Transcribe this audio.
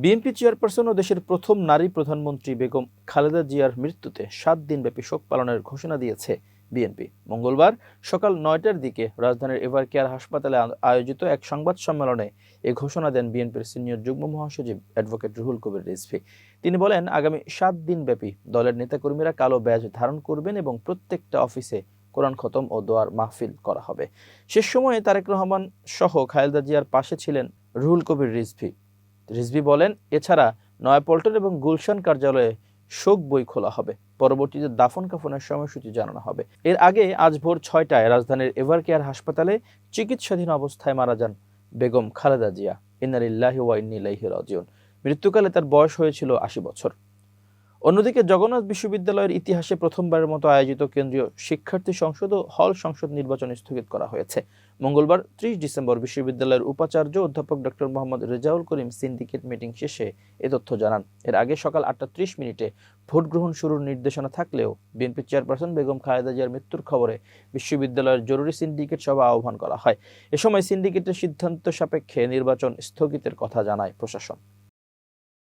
BNP chairperson ও দেশের প্রথম নারী প্রধানমন্ত্রী বেগম খালেদা জিয়ার মৃত্যুতে 7 দিনব্যাপী শোক পালনের ঘোষণা দিয়েছে বিএনপি। মঙ্গলবার সকাল 9টার দিকে রাজধানীর এভারকেয়ার হাসপাতালে আয়োজিত এক সংবাদ সম্মেলনে এ ঘোষণা দেন বিএনপির সিনিয়র যুগ্ম মহাসচিব অ্যাডভোকেট রুহুল কবির রিজভী। তিনি বলেন, আগামী 7 দিনব্যাপী দলের নেতাকর্মীরা কালো ব্যাজ ধারণ করবেন এবং প্রত্যেকটা অফিসে কোরআন খতম ও দোয়ার মাহফিল করা হবে। শেষ সময়ে তারেক রহমান সহ খালেদা জিয়ার পাশে ছিলেন রুহুল কবির রিজভী। রিজভী বলেন, এছাড়া নয়াপল্টন এবং গুলশান কার্যালয়ে শোক বই খোলা হবে। পরবর্তীতে দাফন কাফনের সময়সূচি জানানো হবে। এর আগে আজ ভোর 6টায় রাজধানীর এভারকেয়ার হাসপাতালে চিকিৎসাধীন অবস্থায় মারা যান বেগম খালেদা জিয়া। ইন্না লিল্লাহি ওয়া ইন্না ইলাইহি রাজিউন। মৃত্যুকালে তার বয়স হয়েছিল 80 বছর। অন্যদিকে জগন্নাথ বিশ্ববিদ্যালয়ের ইতিহাসে প্রথমবারের মতো আয়োজিত কেন্দ্রীয় শিক্ষার্থী সংসদ ও হল সংসদ নির্বাচন স্থগিত করা হয়েছে। মঙ্গলবার 30 ডিসেম্বর বিশ্ববিদ্যালয়ের উপাচার্য অধ্যাপক doctor Mohammad Rezaul Karim syndicate meeting শেষে এ তথ্য জানান। এর আগে সকাল 8টা 30 মিনিটে ভোট গ্রহণ শুরুর নির্দেশনা থাকলেও বিএনপি চেয়ারপারসন বেগম খালেদা জিয়ার মৃত্যুর খবরে বিশ্ববিদ্যালয়ের জরুরি সিন্ডিকেট সভা আহ্বান করা হয়। এ সময় সিন্ডিকেটের সিদ্ধান্ত সাপেক্ষে নির্বাচন স্থগিতের কথা জানায় প্রশাসন।